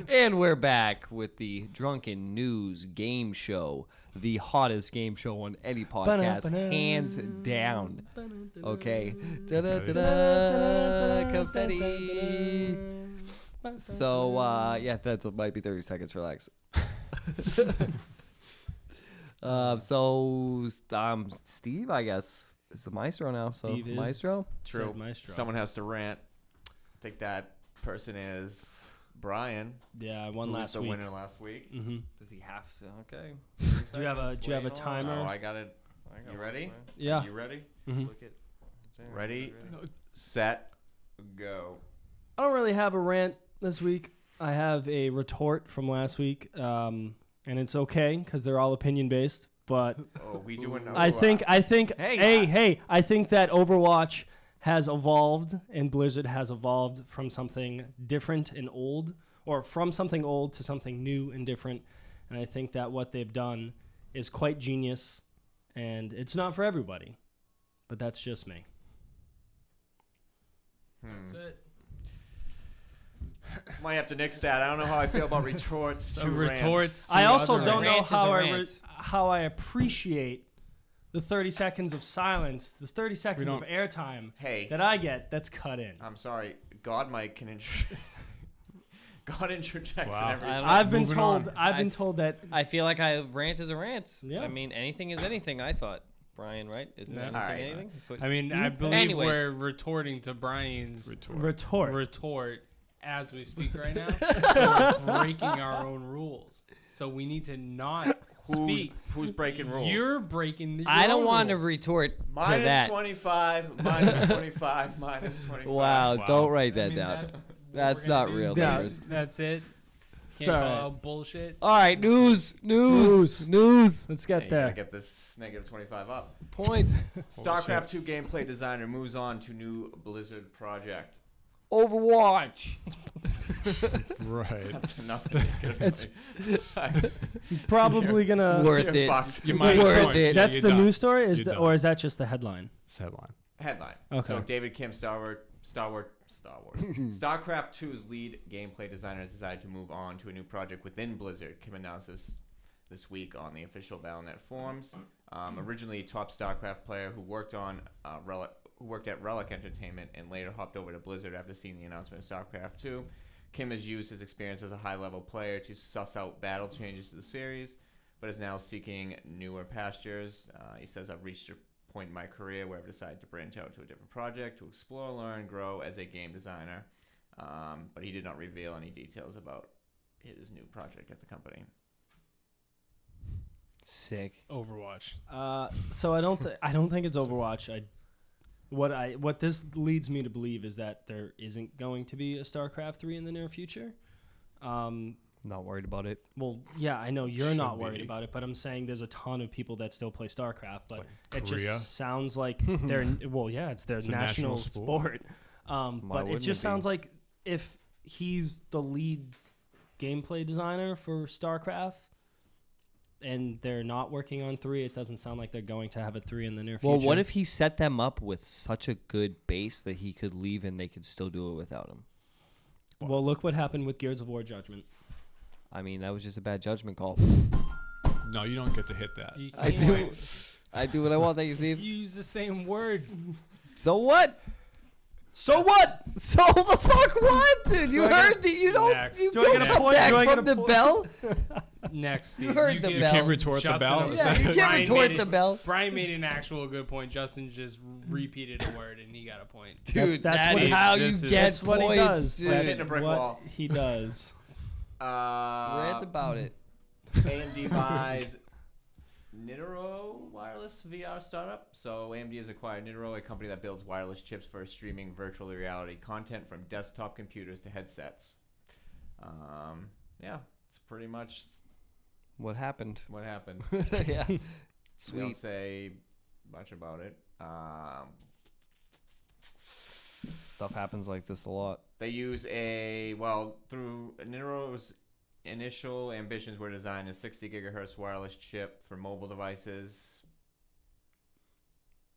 And we're back with the Drunken News Game Show, the hottest game show on any podcast, hands down. Okay. Confetti. So, yeah, that might be 30 seconds. Relax. Steve, I guess, is the maestro now. So, Steve is maestro? True. Maestro. Someone has to rant. I think that person is Brian. Yeah, I won last the week. winner last week. Mm-hmm. Does he have to? Okay. Do you have a timer? Oh, I got it. You ready? Yeah. You ready? Mm-hmm. Look at. Ready, set, go. I don't really have a rant this week. I have a retort from last week, and it's okay because they're all opinion based. But We doing? I think. I think that Overwatch has evolved and Blizzard has evolved from something different and old, or from something old to something new and different. And I think that what they've done is quite genius, and it's not for everybody, but that's just me. That's it. Might have to nix that. I don't know how I feel about retorts to rants. I also don't know Rant is a how I appreciate the 30 seconds of silence, the 30 seconds of airtime that I get that's cut in. I'm sorry. God Mike can God interjects in everything. I've been told that I feel like a rant is a rant. Yeah. I mean, anything is anything, I thought. Brian, right? Isn't anything anything? I mean, I believe we're retorting to Brian's retort as we speak right now. So we're breaking our own rules. So we need to not speak. Who's breaking rules? You're breaking the I don't rules. want to retort to that. -25, -25, -25. Wow, don't write that down. That's not real numbers. That's it. Can't Sorry. call out bullshit. All right, news. Let's get You there. gotta get this -25 up. Points. StarCraft 2 gameplay designer moves on to new Blizzard project. Overwatch. Right. That's enough. It's probably gonna Worth it. You might Worth it. That's You're the done. news story, You're done. or is that just the headline? It's headline. Headline. Okay. So David Kim, Star Wars. StarCraft 2's lead gameplay designer has decided to move on to a new project within Blizzard. Kim announced this week on the official Battle.net forums. Originally a top StarCraft player who worked at Relic Entertainment and later hopped over to Blizzard after seeing the announcement of StarCraft 2. Kim has used his experience as a high-level player to suss out battle changes to the series, but is now seeking newer pastures. He says, I've reached a point in my career where I've decided to branch out to a different project to explore, learn, grow as a game designer. But he did not reveal any details about his new project at the company. Sick. Overwatch. So I don't think it's Overwatch. What this leads me to believe is that there isn't going to be a StarCraft 3 in the near future. Not worried about it. Well, yeah, I know you're not worried about it, but I'm saying there's a ton of people that still play StarCraft, but it just sounds like they're it's their national sport. But it just sounds like if he's the lead gameplay designer for StarCraft and they're not working on 3, it doesn't sound like they're going to have a 3 in the near future. Well, what if he set them up with such a good base that he could leave and they could still do it without him? Well, look what happened with Gears of War Judgment. I mean, that was just a bad judgment call. No, you don't get to hit that. I do what I want. Thank you, Steve. You use the same word. So what? So what? So the fuck what, dude? You heard the you don't Next. you Do I don't get a come point? back Do I get from a the point? bell. Next, You Steve. heard the give bell. Can't retort the Justin bell. a- Yeah, you Brian can't retort made the bell. Brian made an actual good point. Justin just repeated a word and he got a point. Dude, That's that what is he- how you this is- get That's what points, he does. dude. Hitting That's a brick what wall. he does. Rant about it. AMD buys Nitro wireless VR startup. So AMD has acquired Nitro, a company that builds wireless chips for streaming virtual reality content from desktop computers to headsets. Yeah, it's pretty much What happened? what happened. Yeah. We don't Sweet. say much about it. Stuff happens like this a lot. They use through Nitro's initial ambitions were designed a 60 gigahertz wireless chip for mobile devices.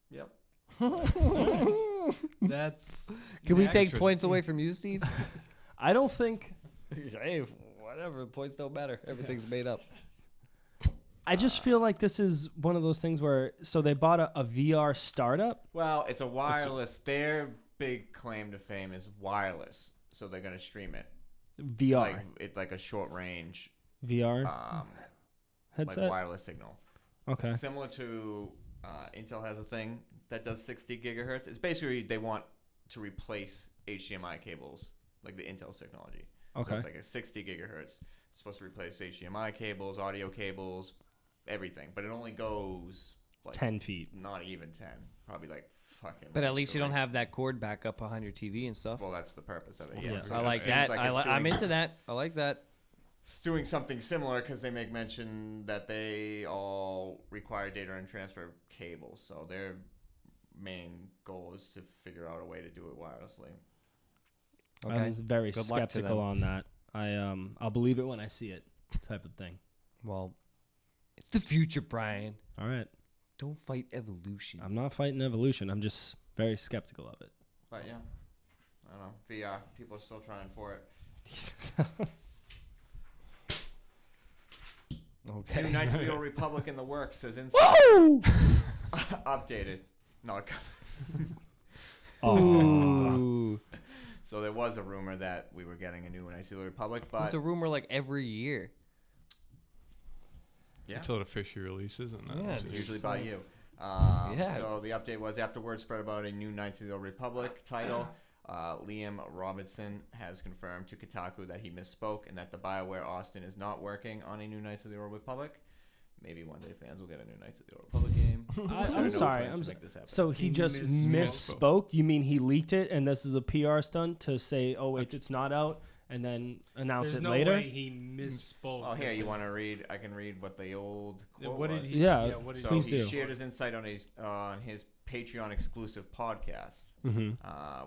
Yep. That's Can we next. take points away from you, Steve? I don't think. Hey, Whatever. Points don't matter. Everything's made up. I just feel like this is one of those things where they bought a VR startup. Well, it's a wireless. Their big claim to fame is wireless, so they're gonna stream it. VR. It's like a short range VR headset, like wireless signal. Okay. Similar to Intel has a thing that does 60 gigahertz. It's basically they want to replace HDMI cables, like the Intel technology. Okay. So it's like a 60 gigahertz. It's supposed to replace HDMI cables, audio cables, everything. But it only goes like 10 feet. Not even 10. Probably like fucking. But at least you don't have that cord backup behind your TV and stuff. Well, that's the purpose of it. Yeah. Yeah. So I like that. I'm into that. I like that. It's doing something similar because they make mention that they all require data and transfer cables. So their main goal is to figure out a way to do it wirelessly. Okay. I was very Good luck to skeptical them. on that. I'll believe it when I see it, type of thing. Well, it's the future, Brian. All right. Don't fight evolution. I'm not fighting evolution. I'm just very skeptical of it. But yeah, I don't know. VR, people are still trying for it. Okay. New Knights of the Old Republic in the works, says Inside. Woo! Updated. No. Ooh. So there was a rumor that we were getting a new Knights of the Republic, but It's a rumor like every year. yeah, Until it officially releases, and then Yeah, it's dude. usually by you. Yeah. So the update was after word spread about a new Knights of the Old Republic title. Liam Robinson has confirmed to Kotaku that he misspoke and that the BioWare Austin is not working on a new Knights of the Old Republic. Maybe one day fans will get a new Knights of the Old Republic game. I'm sorry. So he just misspoke? You mean he leaked it and this is a PR stunt to say, oh, wait, it's not out, and then announce There's it no later? way he misspoke. Oh, here, you want to read? I can read what the old quote What did was. he? Yeah, what did So please he do. shared his insight on his Patreon exclusive podcast,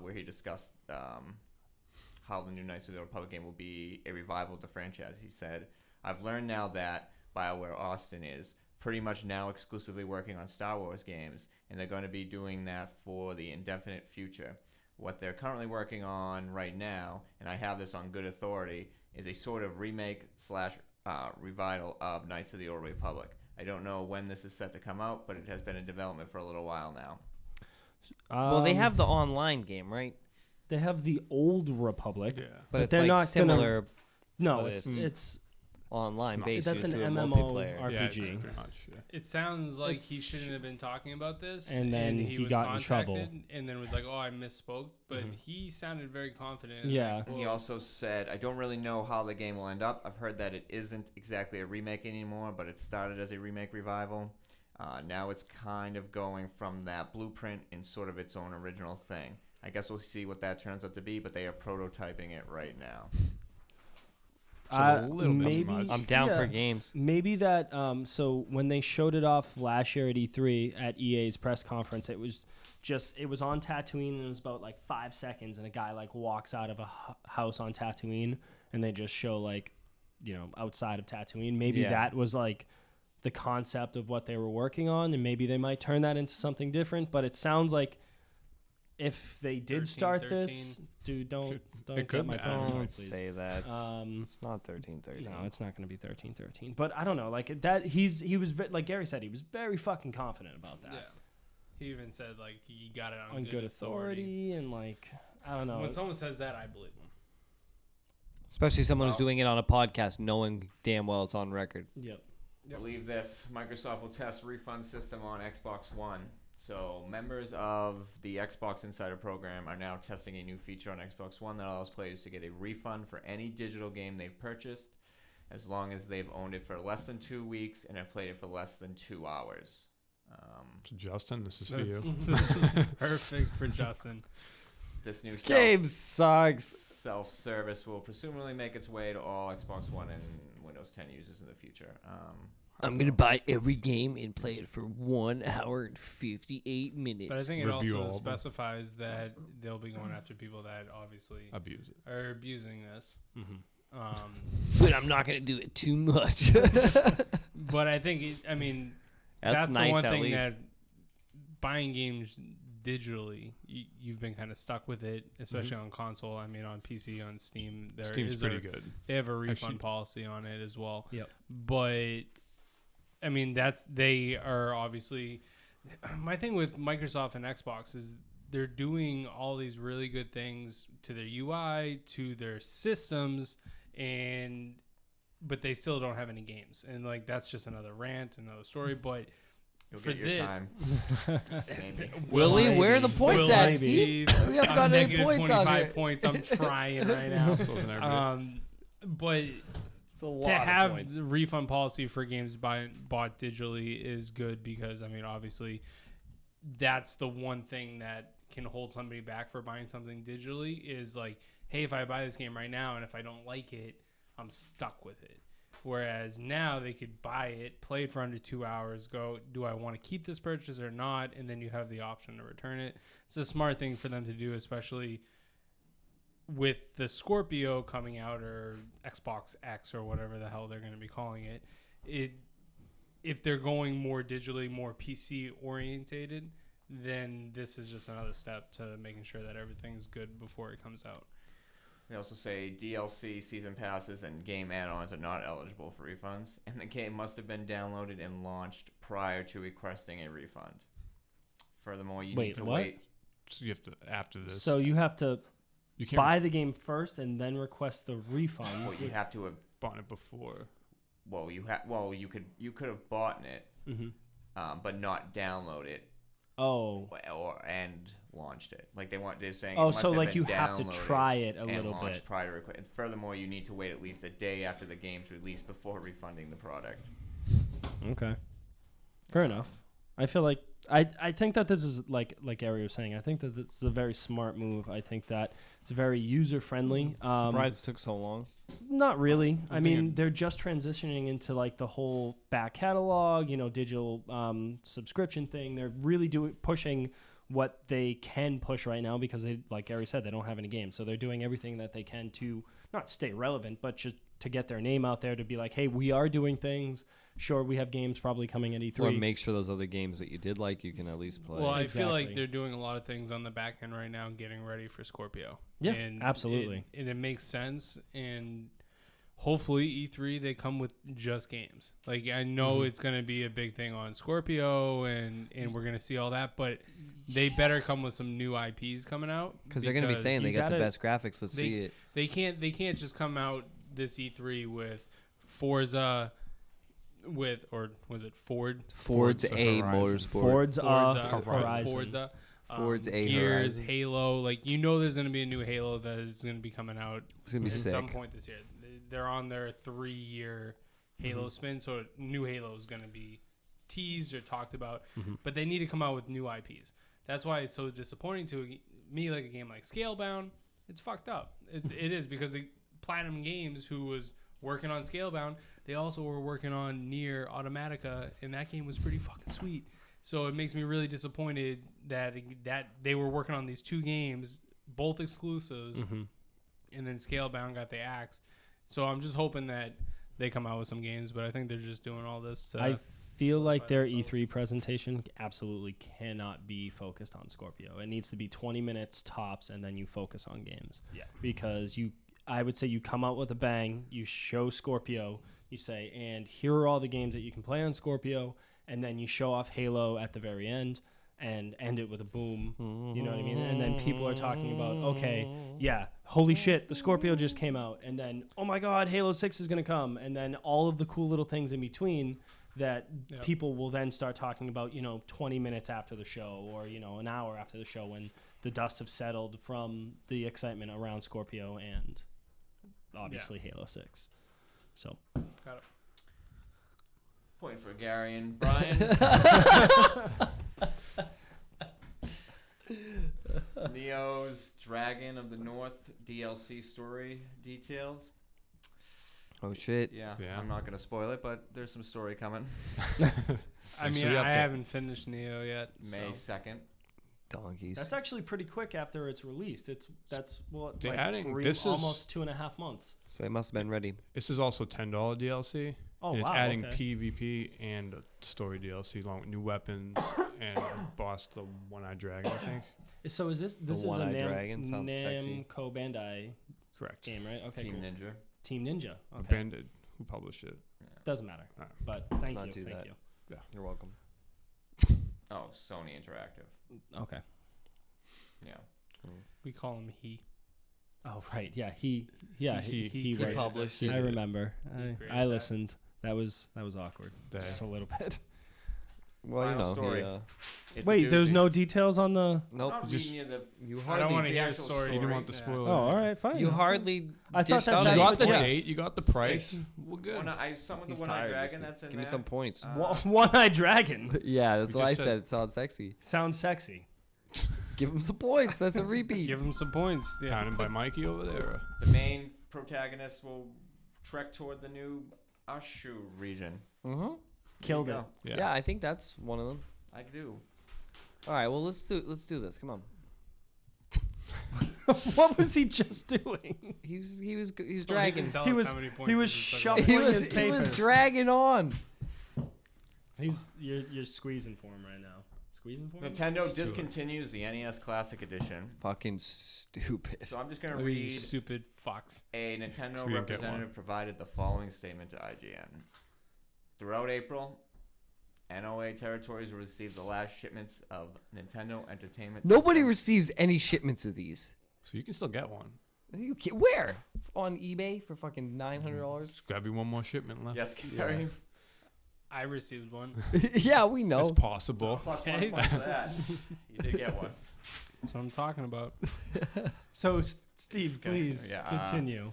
where he discussed how the new Knights of the Old Republic game will be a revival of the franchise. He said, "I've learned now that BioWare Austin is pretty much now exclusively working on Star Wars games, and they're going to be doing that for the indefinite future. What they're currently working on right now, and I have this on good authority, is a sort of remake / revival of Knights of the Old Republic. I don't know when this is set to come out, but it has been in development for a little while now." Well, they have the online game, right? They have the Old Republic. Yeah. But it's they're like not similar No, but it's online based. that's an to a MMO multiplayer. RPG. Yeah, it's pretty much, yeah. It sounds like he It's- shouldn't have been talking about this, And then he was got in trouble. contacted and then was like, "Oh, I misspoke," but he sounded very confident. and Yeah. like, He well, also said, "I don't really know how the game will end up. I've heard that it isn't exactly a remake anymore, but it started as a remake revival. Now it's kind of going from that blueprint in sort of its own original thing. I guess we'll see what that turns out to be, but they are prototyping it right now." a little bit maybe much. I'm down for games. Maybe that. So when they showed it off last year at E3 at EA's press conference, it was on Tatooine, and it was about like 5 seconds, and a guy like walks out of a house on Tatooine, and they just show like, outside of Tatooine. Maybe that was like the concept of what they were working on, and maybe they might turn that into something different. But it sounds like if they did start this, dude, don't It get could my be. phone, Don't please. say that. It's not 13-13. No, it's not going to be 13-13. But I don't know, like that. He was like Gary said, he was very fucking confident about that. yeah. He even said like he got it On good authority, and like I don't know. When someone says that, I believe him. Especially someone who's doing it on a podcast, knowing damn well it's on record. Yep. Believe this, Microsoft will test refund system on Xbox One. So members of the Xbox Insider program are now testing a new feature on Xbox One that allows players to get a refund for any digital game they've purchased, as long as they've owned it for less than 2 weeks and have played it for less than 2 hours. So Justin, this is for you. This is perfect for Justin. This new Game sucks. self-service will presumably make its way to all Xbox One and Windows 10 users in the future. I'm going to buy every game and play it for 1 hour and 58 minutes. But I think it Review also all of them. specifies that they'll be going after people that obviously Abuse it. are abusing this. But I'm not going to do it too much. But I think, that's nice the one at thing least. that buying games digitally, you've been kind of stuck with it, especially on console. I mean, on PC, on Steam, Steam's pretty good. They have a refund policy on it as well. Yep. But I mean, they are obviously. My thing with Microsoft and Xbox is they're doing all these really good things to their UI, to their systems, but they still don't have any games. And like that's just another rant, another story. But You'll for get your this, time. Willie, where are the points at, Steve? We haven't got any points on 25 here. points. I'm trying right now. But to have the refund policy for games bought digitally is good because, I mean, obviously, that's the one thing that can hold somebody back for buying something digitally is like, hey, if I buy this game right now and if I don't like it, I'm stuck with it. Whereas now they could buy it, play it for under 2 hours, go, do I want to keep this purchase or not? And then you have the option to return it. It's a smart thing for them to do, especially with the Scorpio coming out or Xbox X or whatever the hell they're going to be calling it. If they're going more digitally, more PC orientated, then this is just another step to making sure that everything's good before it comes out. They also say DLC, season passes, and game add-ons are not eligible for refunds, and the game must have been downloaded and launched prior to requesting a refund. Furthermore, you need to wait. So you have to, after this. So you have to buy the game first and then request the refund. Well, you have to have bought it before. Well, you could have bought it, but not download it. Oh. And launched it. Like they're saying. Oh, so like you have to try it a little bit. Prior to and furthermore, you need to wait at least a day after the game's released before refunding the product. Okay. Fair enough. I feel like I think that this is like Ari was saying. I think that this is a very smart move. I think that it's very user friendly. Surprised it took so long. Not really. I mean, they're just transitioning into like the whole back catalog, digital subscription thing. They're really pushing what they can push right now because they, like Gary said, they don't have any games. So they're doing everything that they can to not stay relevant, but just to get their name out there, to be like, hey, we are doing things. Sure, we have games probably coming at E3. Or make sure those other games that you did like, you can at least play. Well, I feel like they're doing a lot of things on the back end right now, getting ready for Scorpio. Yeah, absolutely. And it makes sense. And hopefully E3, they come with just games. Like, I know it's going to be a big thing on Scorpio, and we're going to see all that, but they better come with some new IPs coming out. Because they're going to be saying they got the best graphics. Let's see it. They can't just come out this E3 with Forza... or was it Ford? Forza A Motorsport. Horizon. Forza A Gears, Horizon. Halo. Like, there's going to be a new Halo that is going to be coming out it's gonna be at sick. some point this year. They're on their 3-year Halo spin, so new Halo is going to be teased or talked about. But they need to come out with new IPs. That's why it's so disappointing to me, like a game like Scalebound. It's fucked up. It is, because Platinum Games, who was working on Scalebound, they also were working on Nier Automatica, and that game was pretty fucking sweet. So it makes me really disappointed that they were working on these two games, both exclusives, and then Scalebound got the axe. So I'm just hoping that they come out with some games, but I think they're just doing all this to... I feel like their E3 presentation absolutely cannot be focused on Scorpio. It needs to be 20 minutes tops, and then you focus on games. Yeah. Because I would say you come out with a bang, you show Scorpio, you say, and here are all the games that you can play on Scorpio, and then you show off Halo at the very end and end it with a boom. You know what I mean? And then people are talking about, okay, yeah, holy shit, the Scorpio just came out, and then, oh my God, Halo 6 is going to come, and then all of the cool little things in between that people will then start talking about, 20 minutes after the show or, an hour after the show when the dust have settled from the excitement around Scorpio and obviously Halo 6. So, got it. Point for Gary and Brian. Neo's Dragon of the North DLC story details. Oh shit! Yeah, I'm not gonna spoil it, but there's some story coming. I mean, I haven't finished Neo yet. May 2nd. Donkeys. That's actually pretty quick after it's released. That's what They're like adding- three, this is- almost 2.5 months. So they must have been ready. This is also $10 DLC. Oh, and it's wow, adding okay. PvP and a story DLC along with new weapons and a boss, the One-Eyed Dragon, I think. So is this is a One-Eyed Dragon sounds sexy. Namco Bandai Correct. game, right? Okay, Team cool. Ninja. Team Ninja. The Okay, Bandit who published it. doesn't matter. Alright. But thank not you, do thank that. you. You're welcome. Oh, Sony Interactive. Okay. Yeah. We call him he. Oh right, yeah, he He right. published I it. remember. created I that. listened. That was awkward. They- Just a little bit. Well, Final story. It's a Wait, there's doozy. no details on the. I'm Nope. not just- reading you the You I hardly. don't want to the hear a actual story. You didn't want the Yeah. spoiler. Oh, all right, fine. You hardly. I thought dished that out that You any was got the yes. points. date. You got the price. We're good. some of the He's One-Eyed tired. Dragon this that's week. in Give me there. some points. One-Eyed Dragon. Yeah, that's We what I just said. It sounds sexy. Sounds sexy. Give him some points. That's a repeat. Give him some points. Yeah. Counted by Mikey over there. The main protagonist will trek toward the new Ashu region. Mm-hmm. Killed There it. you Yeah. I think that's one of them. go. I do. All right. Well, let's do this. Come on. What was he just doing? He was Oh, dragging. Tell He us was- how many points he was this is shuffling. He about. was his he was papers. dragging on. You're squeezing for him right now. Squeezing for him. Nintendo Let's do it. discontinues the NES Classic Edition. Fucking stupid. So I'm just gonna Oh, you read. stupid fox. A Nintendo So we didn't get representative provided the following statement to IGN. Throughout April, NOA territories will receive the last shipments of Nintendo Entertainment Nobody System. receives any shipments of these. So you can still get one. Where? On eBay for fucking $900? There's gotta be one more shipment left. Yes, Gary. I received one. Yeah, we know. It's possible. Plus Okay. 1 point for that. You did get one. That's what I'm talking about. So, Steve, Okay, please yeah, continue.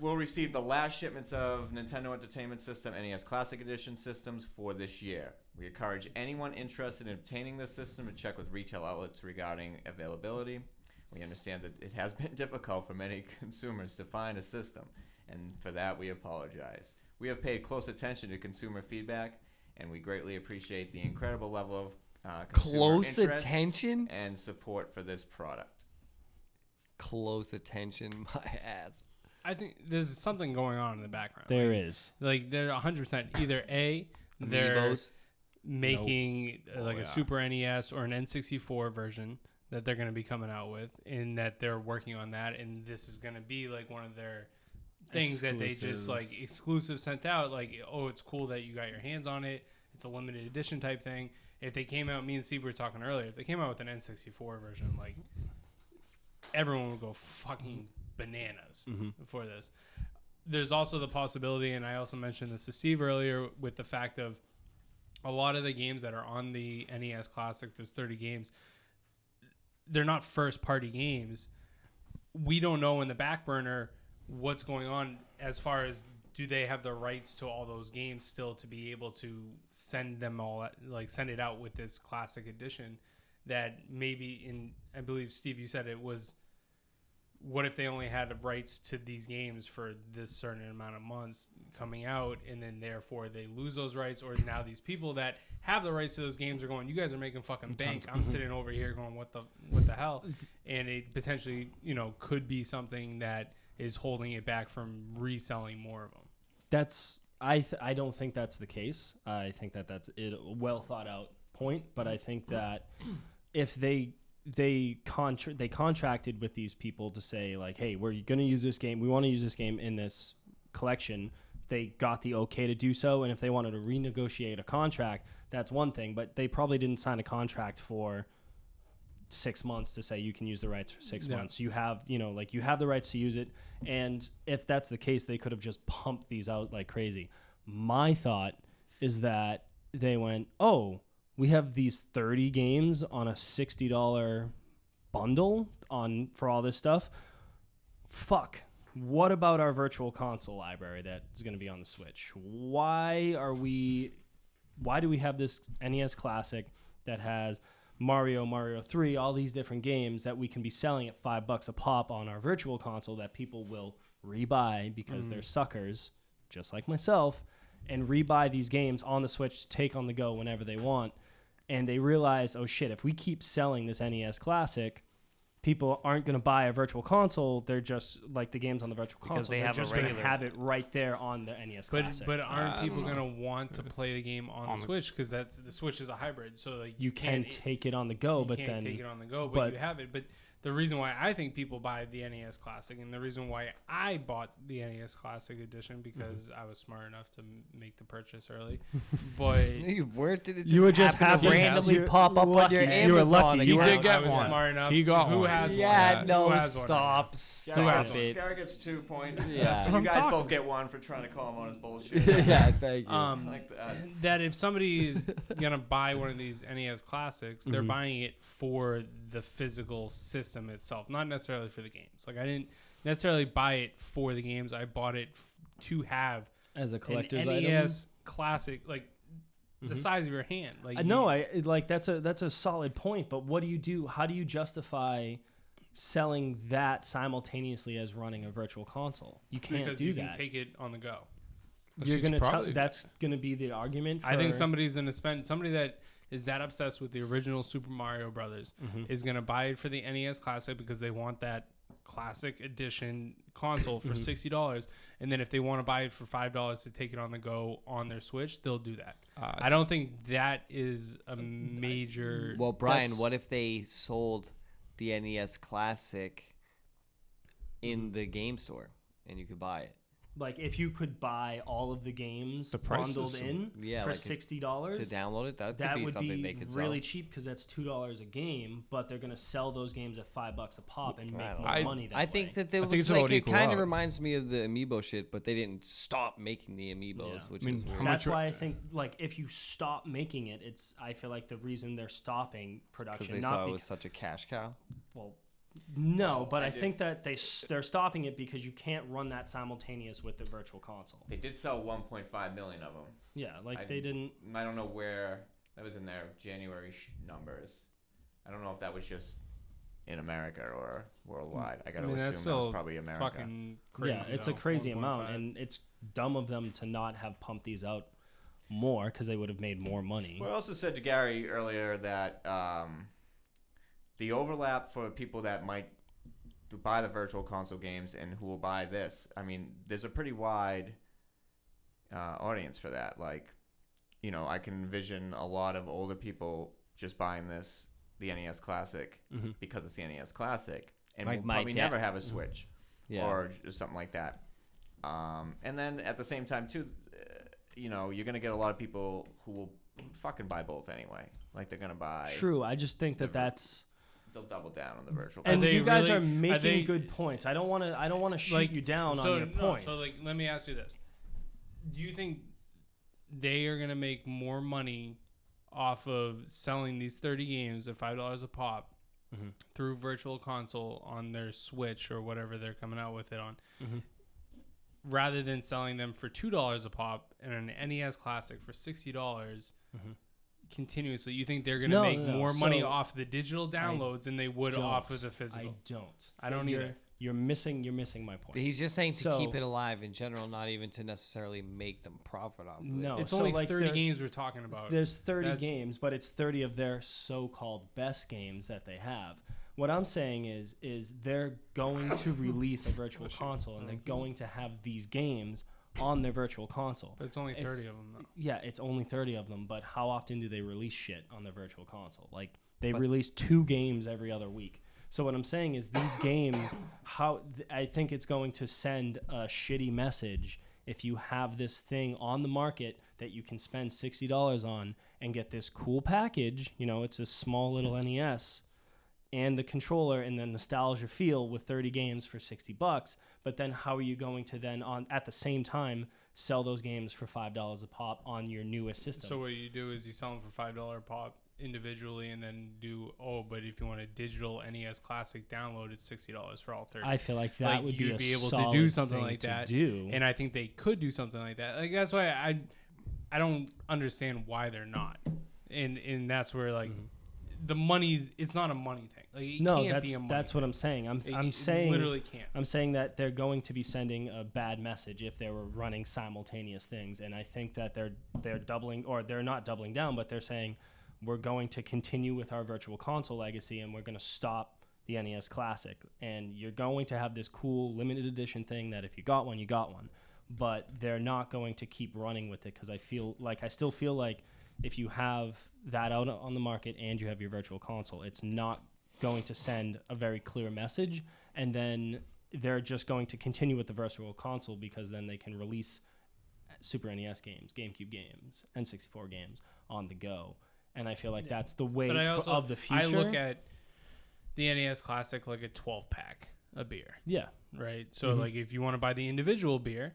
We'll receive the last shipments of Nintendo Entertainment System NES Classic Edition systems for this year. We encourage anyone interested in obtaining this system to check with retail outlets regarding availability. We understand that it has been difficult for many consumers to find a system, and for that we apologize. We have paid close attention to consumer feedback, and we greatly appreciate the incredible level of consumer Close interest attention? and support for this product. Close attention, my ass. I think there's something going on in the background. There like, is. Like they're 100% either A, they're Amiibos? making like Oh, a yeah. Super NES or an N64 version that they're going to be coming out with, and that they're working on that, and this is going to be like one of their things that they just like exclusive sent out. Like, oh, it's cool that you got your hands on it. It's a limited edition type thing. If they came out, me and Steve were talking earlier, if they came out with an N64 version, like everyone would go fucking bananas for this. There's also the possibility, and I also mentioned this to Steve earlier, with the fact of a lot of the games that are on the NES Classic, there's 30 games, they're not first party games. We don't know in the back burner what's going on as far as do they have the rights to all those games still to be able to send them all, like send it out with this classic edition that maybe in, I believe Steve, you said it was, what if they only had the rights to these games for this certain amount of months coming out, and then therefore they lose those rights, or now these people that have the rights to those games are going, you guys are making fucking bank. I'm sitting over here going, what the hell? And it potentially, could be something that is holding it back from reselling more of them. That's I don't think that's the case. I think that that's a well thought out point, but I think that if they contracted with these people to say like, hey, we're going to use this game. We want to use this game in this collection. They got the okay to do so. And if they wanted to renegotiate a contract, that's one thing, but they probably didn't sign a contract for 6 months to say you can use the rights for 6 months. You have, you have the rights to use it. And if that's the case, they could have just pumped these out like crazy. My thought is that they went, oh, we have these 30 games on a $60 bundle for all this stuff. Fuck. What about our virtual console library that's going to be on the Switch? Why do we have this NES Classic that has Mario 3, all these different games that we can be selling at $5 a pop on our virtual console that people will rebuy because they're suckers, just like myself, and rebuy these games on the Switch to take on the go whenever they want? and they realize, oh shit, if we keep selling this NES Classic, people aren't going to buy a virtual console. They're just like the games on the virtual console. They're just going to have it right there on the NES Classic. But aren't people going to want to play the game on the Switch? Because the Switch is a hybrid. So like you can take it on the go, but then take it on the go, but you have it. But the reason why I think people buy the NES Classic, and the reason why I bought the NES Classic Edition, because I was smart enough to make the purchase early, but You weren't. It you were just happened to randomly pop up on your Amazon. You were lucky. You did get I was one. smart enough. He got Who one. has one? Yeah, Who no, has one? stop it. Gary gets 2 points. Yeah. That's That's you guys both get one for trying to call him on his bullshit. Yeah, thank you. Like that. That if somebody is gonna buy one of these NES Classics, they're buying it for the physical system itself, not necessarily for the games. Like I didn't necessarily buy it for the games. I bought it to have as a collector's an item. NES Classic, like the size of your hand. Like that's a solid point. But what do you do? How do you justify selling that simultaneously as running a virtual console? You can't because do you that. can take it on the go. You're gonna tell that's gonna be the argument. I think somebody's gonna spend somebody that is that obsessed with the original Super Mario Brothers is gonna buy it for the NES Classic because they want that classic edition console for $60, and then if they want to buy it for $5 to take it on the go on their Switch, they'll do that. I don't think that is a major. Well, Brian, what if they sold the NES Classic in the game store and you could buy it? Like if you could buy all of the games bundled in for like $60 to download it, that would something be they could really sell. cheap because that's $2 a game, but they're gonna sell those games at $5 a pop and make more money that I think way. that it kind of reminds me of the Amiibo shit, but they didn't stop making the Amiibos, which is weird. That's why I think like if you stop making it, I feel like the reason they're stopping production because they saw it was such a cash cow. Well, no, but I think that they're stopping it because you can't run that simultaneous with the virtual console. They did sell 1.5 million of them. Yeah, they didn't. I don't know where that was in their January numbers. I don't know if that was just in America or worldwide. I gotta assume that was probably America. Fucking crazy. Yeah, it's a crazy amount, and it's dumb of them to not have pumped these out more because they would have made more money. Well, I also said to Gary earlier that the overlap for people that might buy the virtual console games and who will buy this, I mean, there's a pretty wide audience for that. Like, you know, I can envision a lot of older people just buying the NES Classic because it's the NES Classic, and like will probably never have a Switch or something like that. And then at the same time, too, you know, you're going to get a lot of people who will fucking buy both anyway. Like, they're going to buy... True. I just think that's... They'll double down on the virtual. And you guys are making good points. I don't want to shoot you down on your points. So like, let me ask you this: do you think they are gonna make more money off of selling these 30 games at $5 a pop through Virtual Console on their Switch or whatever they're coming out with it on, rather than selling them for $2 a pop and an NES Classic for $60? Continuously, you think they're going to make more money off the digital downloads than they would off of the physical? I don't either. You're missing my point. He's just saying to keep it alive in general, not even to necessarily make them profit off of it. No, it's only 30 games we're talking about. There's 30 games, but it's 30 of their so-called best games that they have. What I'm saying is they're going to release a virtual console, and they're going to have these games on their virtual console. But it's only 30 of them, though. Yeah, it's only 30 of them, but how often do they release shit on their virtual console? Like, they release 2 games every other week. So what I'm saying is these games, I think it's going to send a shitty message if you have this thing on the market that you can spend $60 on and get this cool package. You know, it's a small little NES and the controller and the nostalgia feel with 30 games for $60. But then how are you going to then at the same time sell those games for $5 a pop on your newest system? So what you do is you sell them for $5 a pop individually, and then but if you want a digital NES Classic download, it's $60 for all 30. I feel like that would you'd be able to do something like that. And I think they could do something like that. Like, that's why I don't understand why they're not. And that's where the money's, it's not a money thing. Like, it can't be a money that's thing. what I'm saying. I'm saying literally can't. I'm saying that they're going to be sending a bad message if they were running simultaneous things, and I think that they're doubling, or they're not doubling down, but they're saying we're going to continue with our Virtual Console legacy, and we're going to stop the NES Classic. And you're going to have this cool limited edition thing that if you got one, you got one. But they're not going to keep running with it because I still feel like if you have that out on the market and you have your Virtual Console, it's not going to send a very clear message. And then they're just going to continue with the Virtual Console because then they can release Super NES games, GameCube games, N64 games on the go. And I feel like that's the way of the future. I look at the NES Classic like a 12-pack of beer. Yeah. Right? So, like, if you want to buy the individual beer,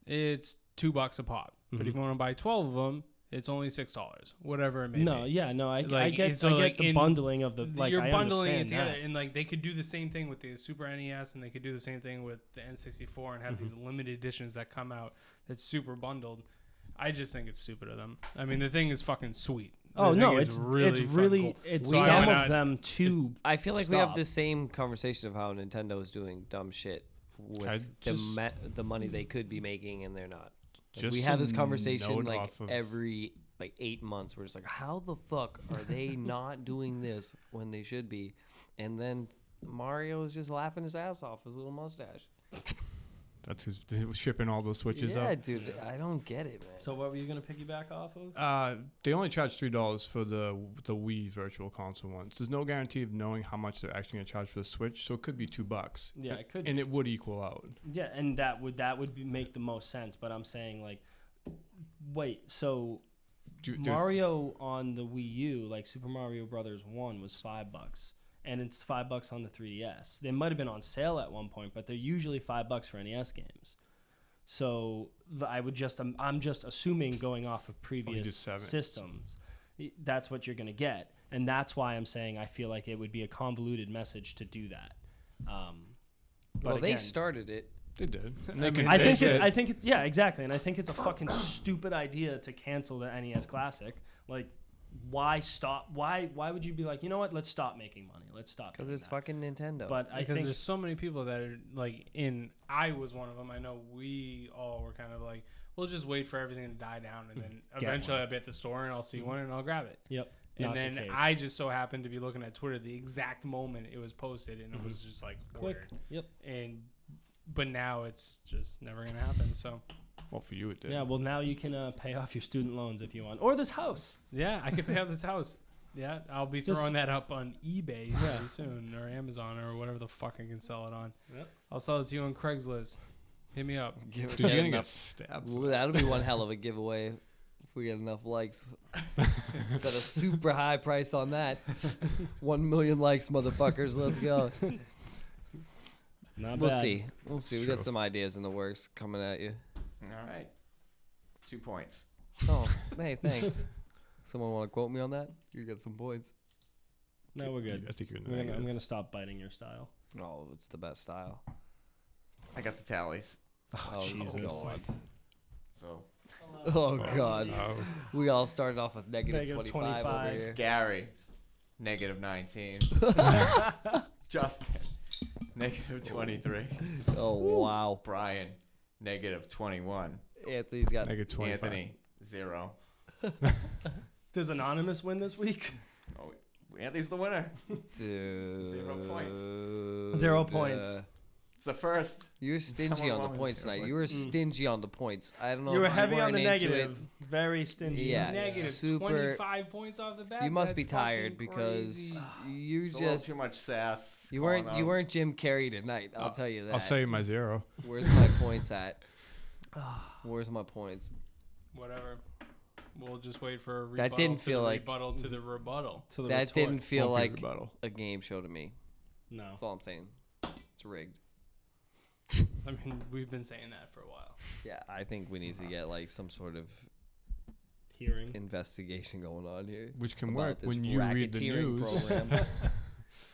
it's $2 a pop. But if you want to buy 12 of them, it's only $6, whatever it may be. I get the bundling of the you're bundling it together, and like they could do the same thing with the Super NES, and they could do the same thing with the N64, and have these limited editions that come out that's super bundled. I just think it's stupid of them. I mean, the thing is fucking sweet. Oh no, it's really cool. It's dumb of them to. I feel like we have the same conversation of how Nintendo is doing dumb shit with the money they could be making, and they're not. Like, we have this conversation like every 8 months. We're just like, how the fuck are they not doing this when they should be? And then Mario is just laughing his ass off his little mustache. That's he was shipping all those Switches up. Yeah, dude, I don't get it, man. So what were you gonna piggyback off of? They only charge $3 for the Wii Virtual Console ones. There's no guarantee of knowing how much they're actually gonna charge for the Switch, so it could be $2. Yeah, it could, and it would equal out. Yeah, and that would make the most sense. But I'm saying like, wait, so Mario on the Wii U, like Super Mario Brothers 1, was $5. And it's $5 on the 3DS. They might have been on sale at one point, but they're usually $5 for NES games. So I'm just assuming, going off of previous systems, that's what you're going to get, and that's why I'm saying I feel like it would be a convoluted message to do that. Well, they started it. They did. I think it's exactly, and I think it's a fucking stupid idea to cancel the NES Classic. Like, why stop? Why would you be like, you know what? Let's stop making money. Let's stop. Because it's fucking Nintendo. But I think there's so many people that are like, I was one of them. I know we all were kind of like, we'll just wait for everything to die down, and then eventually I'll be at the store and I'll see one and I'll grab it. Yep. And then I just so happened to be looking at Twitter the exact moment it was posted, and it was just like, click. Yep. But now it's just never gonna happen. So. Well, for you it did. Yeah, well, now you can pay off your student loans if you want. Or this house. Yeah, I could pay off this house. Yeah, I'll be throwing that up on eBay pretty soon, or Amazon, or whatever the fuck I can sell it on. Yep. I'll sell it to you on Craigslist. Hit me up. Dude, you're going to get stabbed. That'll be one hell of a giveaway if we get enough likes. Set a super high price on that. 1 million likes, motherfuckers. Let's go. Not we'll bad. see. We'll see. We got some ideas in the works coming at you. All right. 2 points. Oh, hey, thanks. Someone want to quote me on that? You got some points. No, we're good. I think you're in the I'm gonna stop biting your style. No, it's the best style. I got the tallies. Oh, Jesus. God. So. Oh, God. We all started off with negative 25 over here. Gary, negative 19. Justin, negative 23. Oh, wow. Brian, negative 21. Anthony's got negative 25. Anthony, 0. Does Anonymous win this week? Oh, Anthony's the winner. Dude. 0 points. 0 points. It's the first. You're stingy on the points tonight. You were stingy on the points. I don't know. You were heavy on the negative. Very stingy. Yeah, negative. super. 25 points off the bat. You must be tired because you just too much sass. You weren't Jim Carrey tonight. I'll tell you that. I'll tell you my 0. Where's my points at? Where's my points? Whatever. We'll just wait for a rebuttal. That didn't feel like rebuttal to the rebuttal. To the that retort. didn't feel like a game show to me. No. That's all I'm saying. It's rigged. I mean, we've been saying that for a while. Yeah, I think we need to get like some sort of hearing investigation going on here. Which can work when you read the news. Program.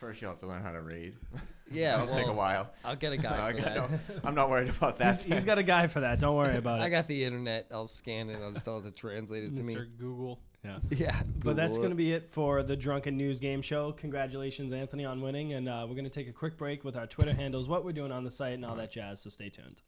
First, you'll have to learn how to read. Yeah, that'll take a while. I'll get a guy for that. No, I'm not worried about that. He's got a guy for that. Don't worry about it. I got the internet. I'll scan it. I'll just tell it to translate it to me. Mr. Google. Yeah. Yeah. But that's going to be it for the Drunken News Game Show. Congratulations, Anthony, on winning. And we're going to take a quick break with our Twitter handles, what we're doing on the site, and all that jazz. So stay tuned.